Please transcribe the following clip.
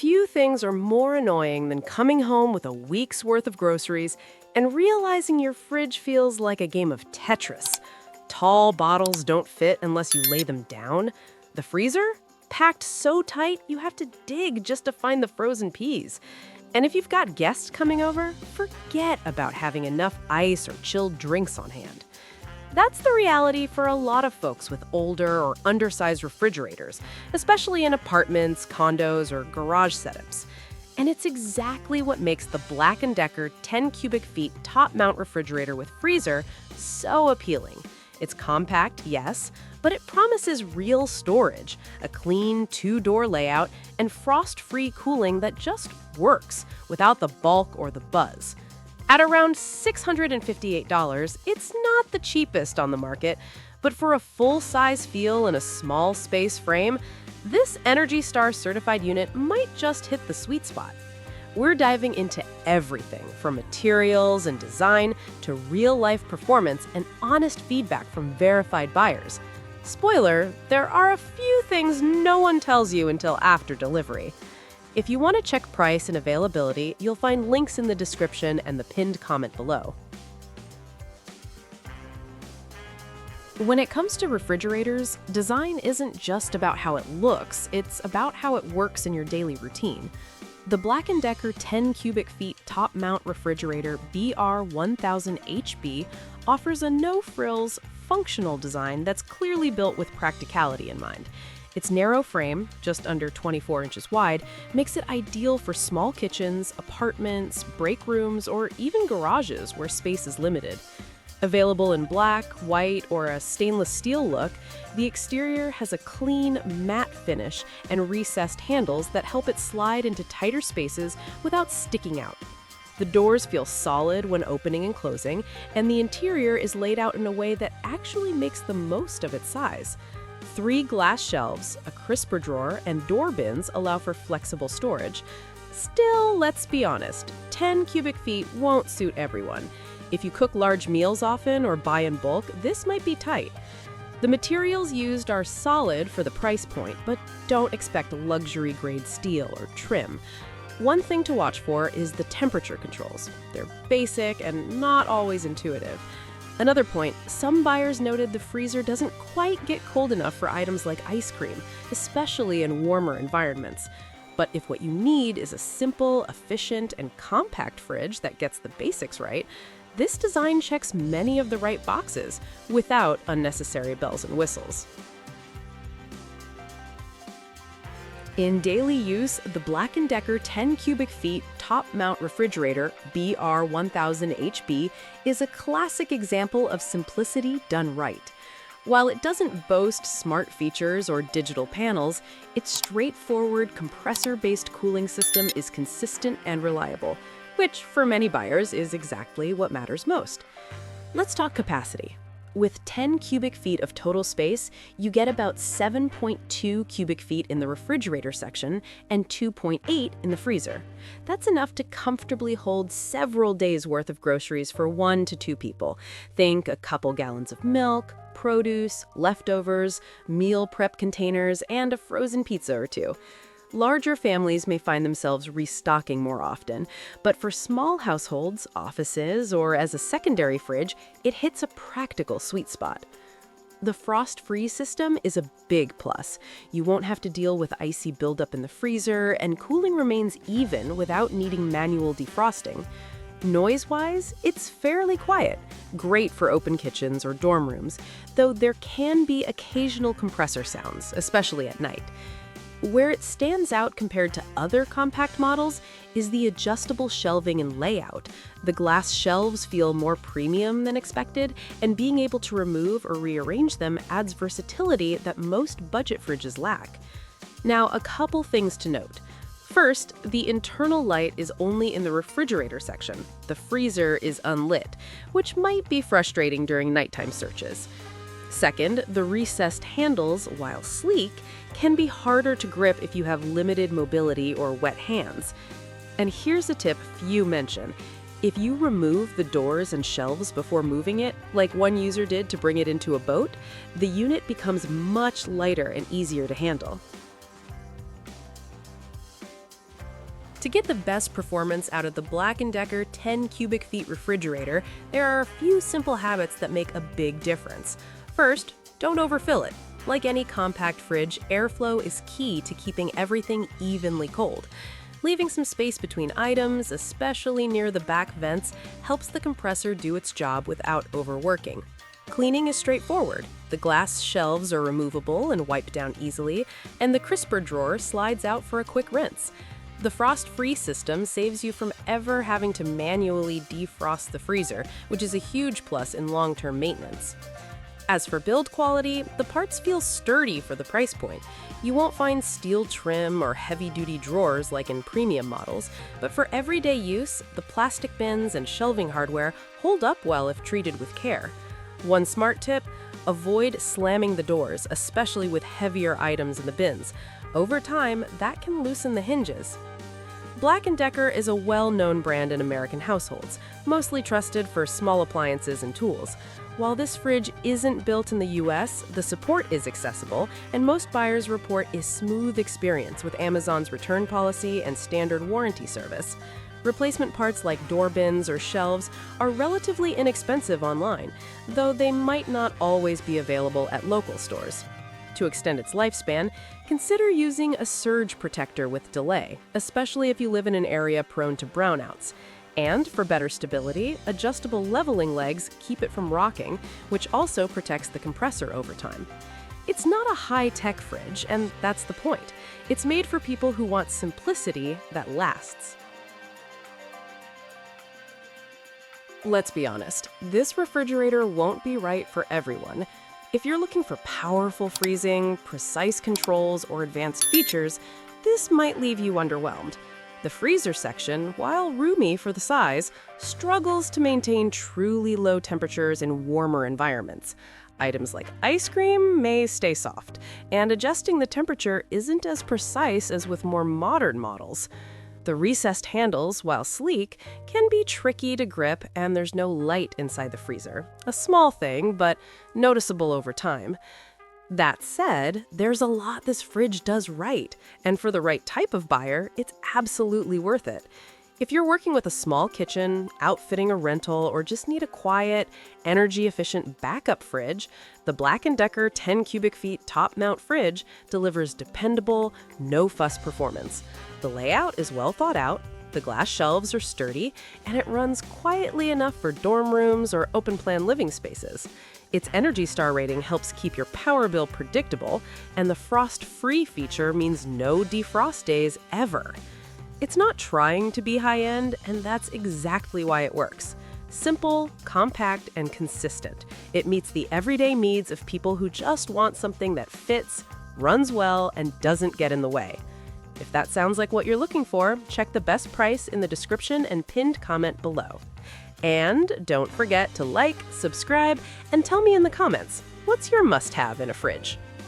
Few things are more annoying than coming home with a week's worth of groceries and realizing your fridge feels like a game of Tetris. Tall bottles don't fit unless you lay them down. The freezer? Packed so tight you have to dig just to find the frozen peas. And if you've got guests coming over, forget about having enough ice or chilled drinks on hand. That's the reality for a lot of folks with older or undersized refrigerators, especially in apartments, condos, or garage setups. And it's exactly what makes the BLACK+DECKER 10 cubic feet top-mount refrigerator with freezer so appealing. It's compact, yes, but it promises real storage, a clean two-door layout, and frost-free cooling that just works without the bulk or the buzz. At around $658, it's not the cheapest on the market, but for a full-size feel and a small space frame, this Energy Star certified unit might just hit the sweet spot. We're diving into everything from materials and design to real-life performance and honest feedback from verified buyers. Spoiler, there are a few things no one tells you until after delivery. If you want to check price and availability, you'll find links in the description and the pinned comment below. When it comes to refrigerators, design isn't just about how it looks, it's about how it works in your daily routine. The BLACK+DECKER 10 cubic feet top-mount refrigerator BR1000HB offers a no-frills, functional design that's clearly built with practicality in mind. Its narrow frame, just under 24 inches wide, makes it ideal for small kitchens, apartments, break rooms, or even garages where space is limited. Available in black, white, or a stainless steel look, the exterior has a clean, matte finish and recessed handles that help it slide into tighter spaces without sticking out. The doors feel solid when opening and closing, and the interior is laid out in a way that actually makes the most of its size. 3 glass shelves, a crisper drawer, and door bins allow for flexible storage. Still, let's be honest, 10 cubic feet won't suit everyone. If you cook large meals often or buy in bulk, this might be tight. The materials used are solid for the price point, but don't expect luxury-grade steel or trim. One thing to watch for is the temperature controls. They're basic and not always intuitive. Another point, some buyers noted the freezer doesn't quite get cold enough for items like ice cream, especially in warmer environments. But if what you need is a simple, efficient, and compact fridge that gets the basics right, this design checks many of the right boxes without unnecessary bells and whistles. In daily use, the BLACK+DECKER 10 cubic feet top-mount refrigerator BR1000HB is a classic example of simplicity done right. While it doesn't boast smart features or digital panels, its straightforward compressor-based cooling system is consistent and reliable, which for many buyers is exactly what matters most. Let's talk capacity. With 10 cubic feet of total space, you get about 7.2 cubic feet in the refrigerator section and 2.8 in the freezer. That's enough to comfortably hold several days' worth of groceries for 1 to 2 people. Think a couple gallons of milk, produce, leftovers, meal prep containers, and a frozen pizza or 2. Larger families may find themselves restocking more often, but for small households, offices, or as a secondary fridge, it hits a practical sweet spot. The frost-free system is a big plus. You won't have to deal with icy buildup in the freezer, and cooling remains even without needing manual defrosting. Noise-wise, it's fairly quiet, great for open kitchens or dorm rooms, though there can be occasional compressor sounds, especially at night. Where it stands out compared to other compact models is the adjustable shelving and layout. The glass shelves feel more premium than expected, and being able to remove or rearrange them adds versatility that most budget fridges lack. Now, a couple things to note. First, the internal light is only in the refrigerator section. The freezer is unlit, which might be frustrating during nighttime searches. Second, the recessed handles, while sleek, can be harder to grip if you have limited mobility or wet hands. And here's a tip few mention. If you remove the doors and shelves before moving it, like one user did to bring it into a boat, the unit becomes much lighter and easier to handle. To get the best performance out of the BLACK+DECKER 10 cubic feet refrigerator, there are a few simple habits that make a big difference. First, don't overfill it. Like any compact fridge, airflow is key to keeping everything evenly cold. Leaving some space between items, especially near the back vents, helps the compressor do its job without overworking. Cleaning is straightforward. The glass shelves are removable and wiped down easily, and the crisper drawer slides out for a quick rinse. The frost-free system saves you from ever having to manually defrost the freezer, which is a huge plus in long-term maintenance. As for build quality, the parts feel sturdy for the price point. You won't find steel trim or heavy-duty drawers like in premium models, but for everyday use, the plastic bins and shelving hardware hold up well if treated with care. One smart tip: avoid slamming the doors, especially with heavier items in the bins. Over time, that can loosen the hinges. BLACK+DECKER is a well-known brand in American households, mostly trusted for small appliances and tools. While this fridge isn't built in the US, the support is accessible, and most buyers report a smooth experience with Amazon's return policy and standard warranty service. Replacement parts like door bins or shelves are relatively inexpensive online, though they might not always be available at local stores. To extend its lifespan, consider using a surge protector with delay, especially if you live in an area prone to brownouts. And for better stability, adjustable leveling legs keep it from rocking, which also protects the compressor over time. It's not a high-tech fridge, and that's the point. It's made for people who want simplicity that lasts. Let's be honest, this refrigerator won't be right for everyone. If you're looking for powerful freezing, precise controls, or advanced features, this might leave you underwhelmed. The freezer section, while roomy for the size, struggles to maintain truly low temperatures in warmer environments. Items like ice cream may stay soft, and adjusting the temperature isn't as precise as with more modern models. The recessed handles, while sleek, can be tricky to grip, and there's no light inside the freezer. A small thing, but noticeable over time. That said, there's a lot this fridge does right, and for the right type of buyer, it's absolutely worth it. If you're working with a small kitchen, outfitting a rental, or just need a quiet, energy-efficient backup fridge, the BLACK+DECKER 10 cubic feet top-mount fridge delivers dependable, no-fuss performance. The layout is well thought out, the glass shelves are sturdy, and it runs quietly enough for dorm rooms or open-plan living spaces. Its Energy Star rating helps keep your power bill predictable, and the frost-free feature means no defrost days ever. It's not trying to be high-end, and that's exactly why it works. Simple, compact, and consistent. It meets the everyday needs of people who just want something that fits, runs well, and doesn't get in the way. If that sounds like what you're looking for, check the best price in the description and pinned comment below. And don't forget to like, subscribe, and tell me in the comments, what's your must-have in a fridge?